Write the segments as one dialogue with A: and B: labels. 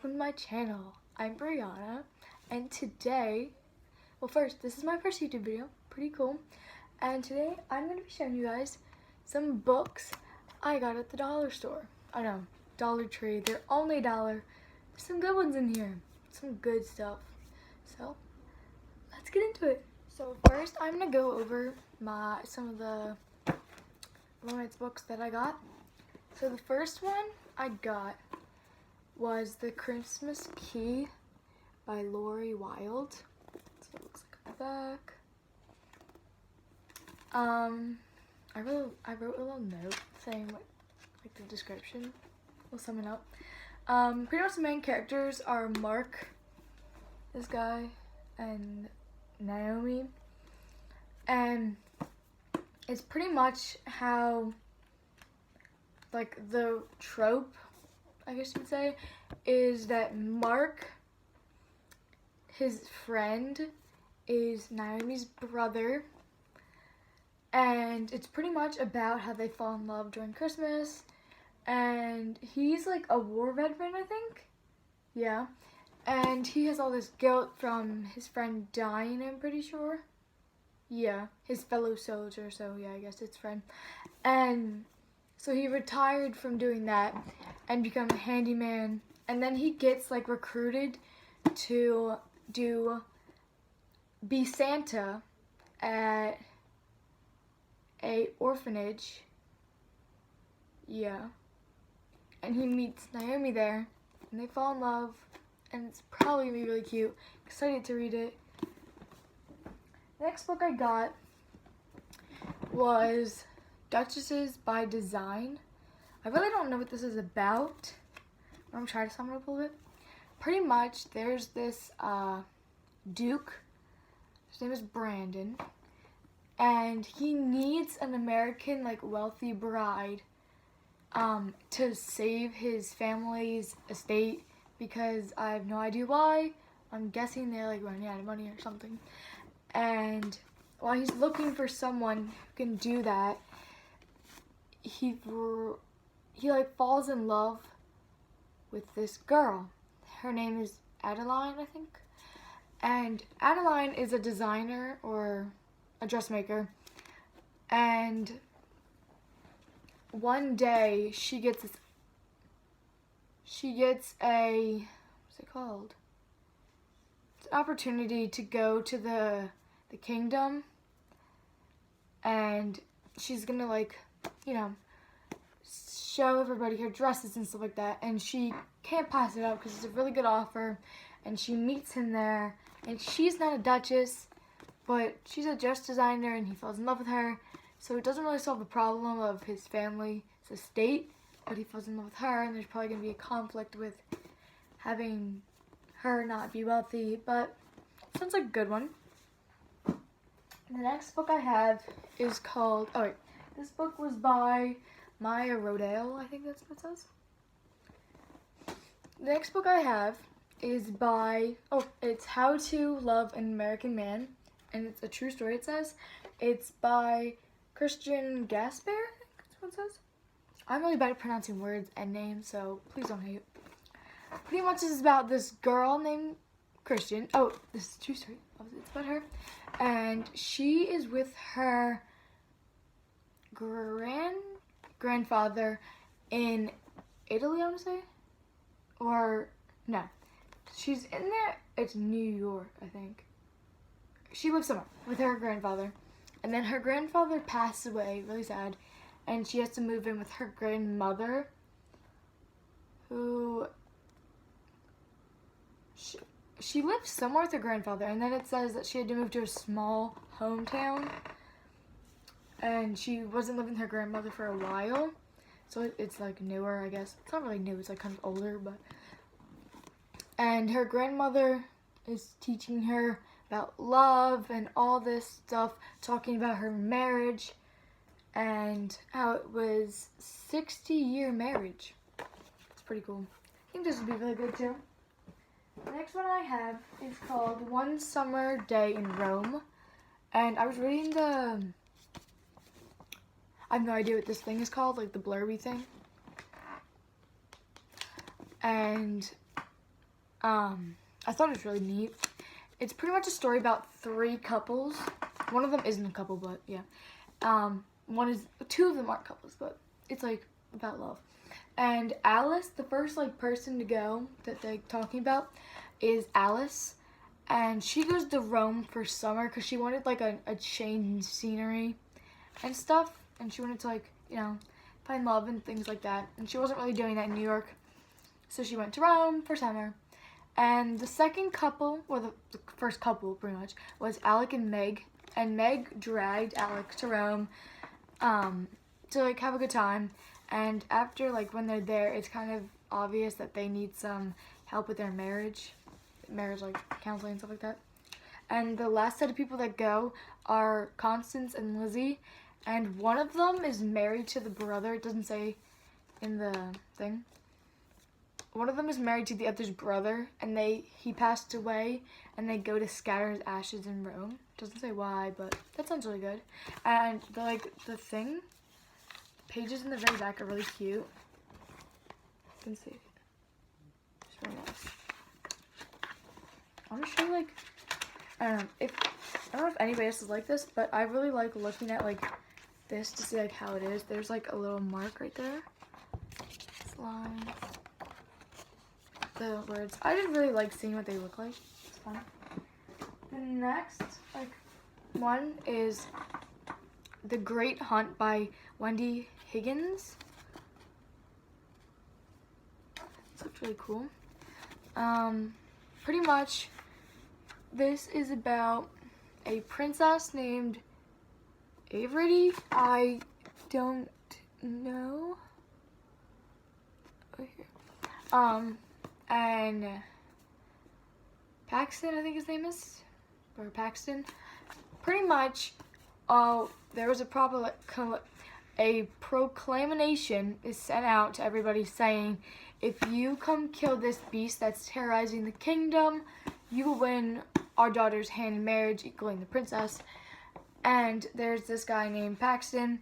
A: welcome to my channel. I'm Brianna, and today, well first, this is my first YouTube video, pretty cool, and today I'm going to be showing you guys some books I got at the dollar store. I know, Dollar Tree, they're only $1. There's some good ones in here, some good stuff. So, let's get into it. So first, I'm going to go over some of the romance books that I got. So the first one I got was The Christmas Key by Lori Wilde. That's what it looks like on the back. I wrote a little note saying like the description. We'll sum it up. Pretty much the main characters are Mark, this guy, and Naomi. And it's pretty much how, like, the trope, I guess you could say, is that Mark, his friend, is Naomi's brother, and it's pretty much about how they fall in love during Christmas, and he's like a war veteran, I think, yeah, and he has all this guilt from his friend dying, I'm pretty sure, yeah, his fellow soldier, so yeah, I guess it's friend, and so he retired from doing that and become a handyman, and then he gets like recruited to be Santa at a orphanage. Yeah. And he meets Naomi there, and they fall in love, and it's probably gonna be really cute. Excited to read it. Next book I got was Duchesses by Design. I really don't know what this is about. I'm gonna try to sum it up a little bit. Pretty much, there's this Duke. His name is Brandon, and he needs an American, like, wealthy bride to save his family's estate, because I have no idea why. I'm guessing they're like running out of money or something. And while he's looking for someone who can do that, he like falls in love with this girl. Her name is Adeline, I think. And Adeline is a designer or a dressmaker. And one day she gets a, what's it called? It's an opportunity to go to the kingdom, and she's gonna, like, you know, show everybody her dresses and stuff like that, and she can't pass it up because it's a really good offer, and she meets him there, and she's not a duchess, but she's a dress designer, and he falls in love with her, so it doesn't really solve the problem of his family's estate, but he falls in love with her, and there's probably going to be a conflict with having her not be wealthy, but it sounds like a good one. The next book I have is called, this book was by Maya Rodale, I think that's what it says. The next book I have is by, it's How to Love an American Man, and it's a true story, it says. It's by Christian Gasper, I think that's what it says. I'm really bad at pronouncing words and names, so please don't hate. Pretty much this is about this girl named Christian. This is a true story. It's about her. And she is with her grandfather in Italy, I want to say. Or, no. She's in there. It's New York, I think. She lives somewhere with her grandfather. And then her grandfather passed away, really sad. And she has to move in with her grandmother, who... She lived somewhere with her grandfather, and then it says that she had to move to a small hometown, and she wasn't living with her grandmother for a while, so it's like newer, I guess. It's not really new, it's like kind of older, but... And her grandmother is teaching her about love and all this stuff, talking about her marriage, and how it was 60-year marriage. It's pretty cool. I think this would be really good too. The next one I have is called One Summer Day in Rome, and I was reading I have no idea what this thing is called, like the blurby thing, and I thought it was really neat. It's pretty much a story about 3 couples. One of them isn't a couple, but yeah. Two of them aren't couples, but it's like about love. And Alice, the first like person to go that they're talking about is Alice, and she goes to Rome for summer because she wanted like a change in scenery and stuff, and she wanted to like, you know, find love and things like that, and she wasn't really doing that in New York, so she went to Rome for summer. And the second couple, or the first couple pretty much, was Alec and Meg, and Meg dragged Alec to Rome to like have a good time. And after like when they're there, it's kind of obvious that they need some help with their marriage like counseling and stuff like that. And the last set of people that go are Constance and Lizzie, and one of them is married to the brother. It doesn't say in the thing. One of them is married to the other's brother, and he passed away, and they go to scatter his ashes in Rome. Doesn't say why, but that sounds really good. And the pages in the very back are really cute. You can see. It's really nice. I'm gonna show you like, I don't know if anybody else is like this, but I really like looking at like this to see like how it is. There's like a little mark right there. Slime. The words. I just really like seeing what they look like. It's fun. The next one is The Great Hunt by Wendy Higgins. This looks really cool. Pretty much this is about a princess named Avery. I don't know. Over here. And Paxton, I think his name is, or Paxton. Pretty much, there was a proclamation is sent out to everybody saying, if you come kill this beast that's terrorizing the kingdom, you will win our daughter's hand in marriage, equaling the princess. And there's this guy named Paxton,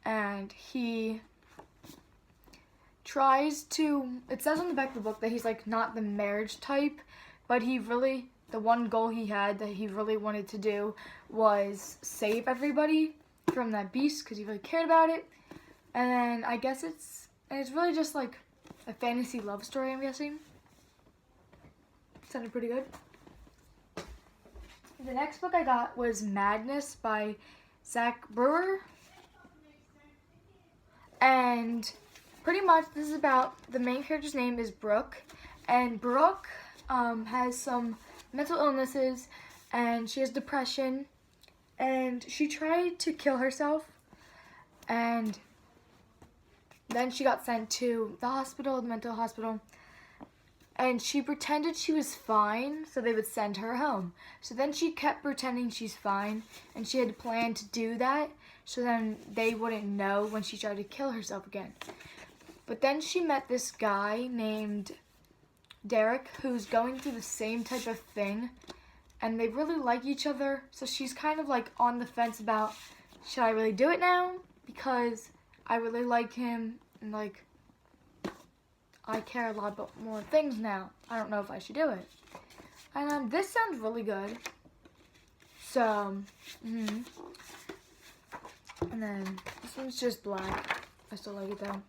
A: and he tries to, it says on the back of the book that he's like not the marriage type, but the one goal he had that he really wanted to do was save everybody from that beast because he really cared about it. And then I guess it's really just like a fantasy love story, I'm guessing. Sounded pretty good. The next book I got was Madness by Zach Brewer. And pretty much this is about, the main character's name is Brooke. And Brooke has some mental illnesses, and she has depression. And she tried to kill herself. And then she got sent to the hospital, the mental hospital. And she pretended she was fine, so they would send her home. So then she kept pretending she's fine, and she had planned to do that, so then they wouldn't know when she tried to kill herself again. But then she met this guy named Derek, who's going through the same type of thing, and they really like each other, so she's kind of like on the fence about, should I really do it now? Because I really like him, and like, I care a lot about more things now. I don't know if I should do it. And this sounds really good. So, and then this one's just black. I still like it though.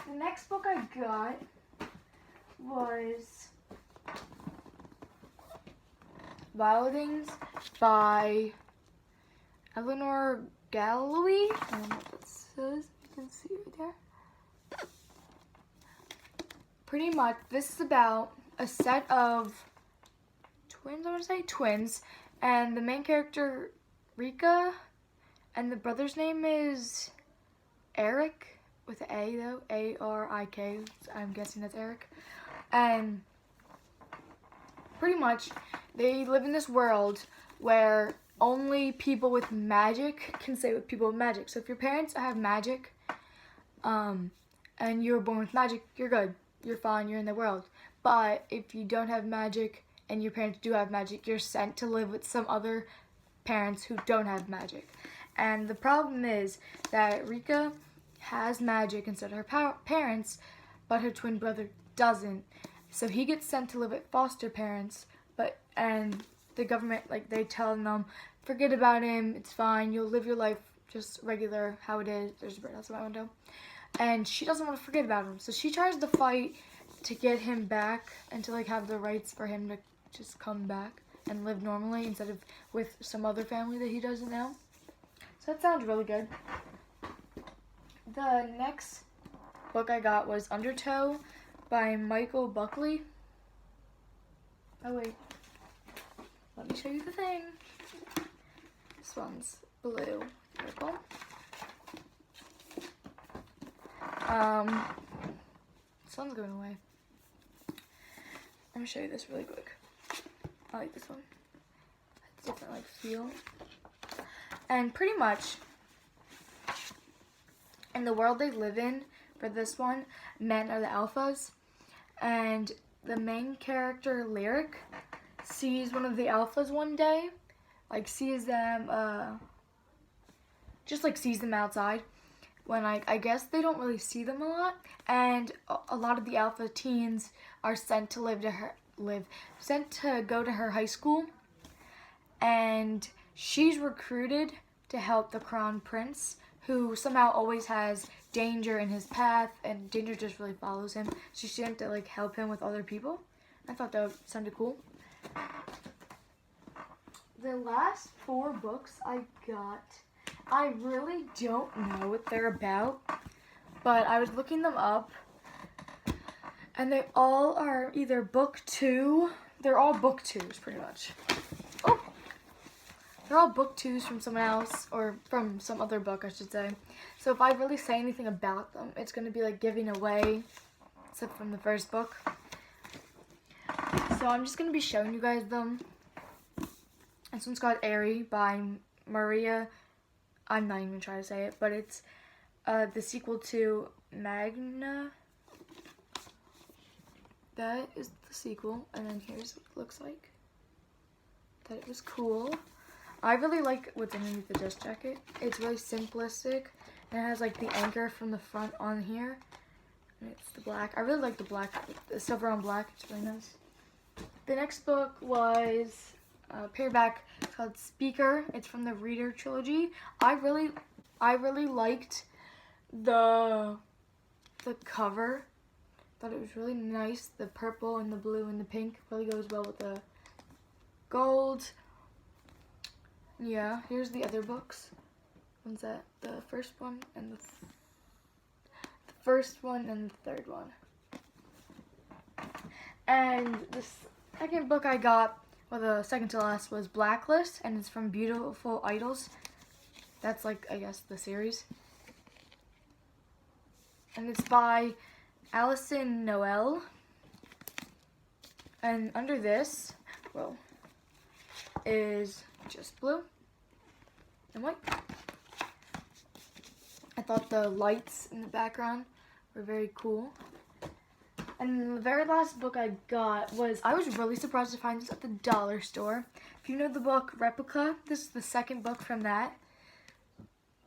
A: The next book I got was Wildings by Eleanor Galloway. I don't know what it says. You can see right there. Pretty much, this is about a set of twins, I want to say, twins. And the main character, Rika, and the brother's name is Eric, with an A though, A-R-I-K. I'm guessing that's Eric. And pretty much, they live in this world where only people with magic can stay with people with magic. So if your parents have magic, and you were born with magic, you're good. You're fine, you're in the world. But if you don't have magic and your parents do have magic, you're sent to live with some other parents who don't have magic. And the problem is that Rika has magic instead of her parents, but her twin brother doesn't. So he gets sent to live with foster parents, and the government, like, they tell them, forget about him, it's fine, you'll live your life just regular, how it is. There's a bird outside my window. And she doesn't want to forget about him, so she tries to fight to get him back and to, like, have the rights for him to just come back and live normally instead of with some other family that he doesn't know. So that sounds really good. The next book I got was Undertow by Michael Buckley. Oh wait, let me show you the thing. This one's blue, purple. This one's going away. Let me show you this really quick. I like this one. It's different, like, feel. And pretty much, in the world they live in, for this one, men are the alphas. And the main character, Lyric, sees one of the alphas one day. Like, sees them, just, like, sees them outside. When, I guess they don't really see them a lot. And a lot of the alpha teens are sent to go to her high school. And she's recruited to help the crown prince, who somehow always has danger in his path, and danger just really follows him. So she had to, like, help him with other people. I thought that sounded cool. The last 4 books I got, I really don't know what they're about, but I was looking them up, and they all are either book 2, they're all book 2s pretty much. Oh! They're all book 2s from someone else, or from some other book, I should say. So if I really say anything about them, it's going to be like giving away, except from the first book. So I'm just going to be showing you guys them. This one's called Airy by Maria. I'm not even trying to say it, but it's the sequel to Magna. That is the sequel, and then here's what it looks like. That it was cool. I really like what's underneath the dust jacket. It's really simplistic, and it has, like, the anchor from the front on here. And it's the black. I really like the black, the silver on black. It's really nice. The next book was paperback called Speaker. It's from the Reader trilogy. I really liked the cover. Thought it was really nice. The purple and the blue and the pink really goes well with the gold. Yeah, here's the other books. One's that the first one and the first one and the third one. And the second book I got, well, the second to last, was Blacklist, and it's from Beautiful Idols. That's, like, I guess, the series. And it's by Alison Noel. And under this, well, is just blue and white. I thought the lights in the background were very cool. And the very last book I got was, I was really surprised to find this at the dollar store. If you know the book Replica, this is the second book from that,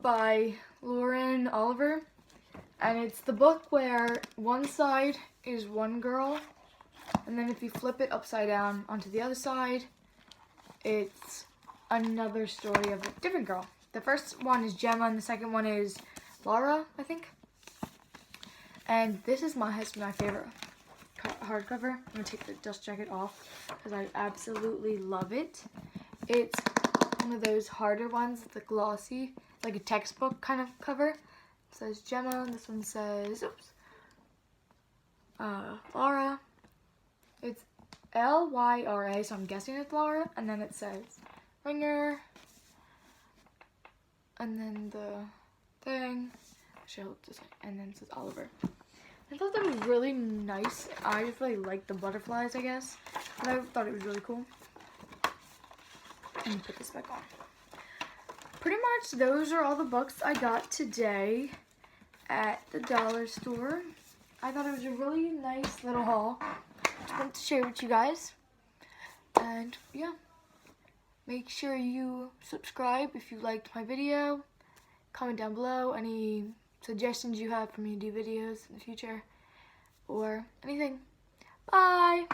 A: by Lauren Oliver. And it's the book where one side is one girl, and then if you flip it upside down onto the other side, it's another story of a different girl. The first one is Gemma, and the second one is Laura, I think. And this has been my favorite hardcover. I'm going to take the dust jacket off because I absolutely love it. It's one of those harder ones, the glossy, like a textbook kind of cover. It says Gemma, and this one says, Laura. It's Lyra, so I'm guessing it's Laura. And then it says Ringer. And then the thing. And then it says Oliver. I thought that was really nice. I just really like the butterflies, I guess. And I thought it was really cool. Let me put this back on. Pretty much those are all the books I got today at the dollar store. I thought it was a really nice little haul. Just wanted to share with you guys. And yeah, make sure you subscribe if you liked my video. Comment down below any suggestions you have for me to do videos in the future. or anything. Bye!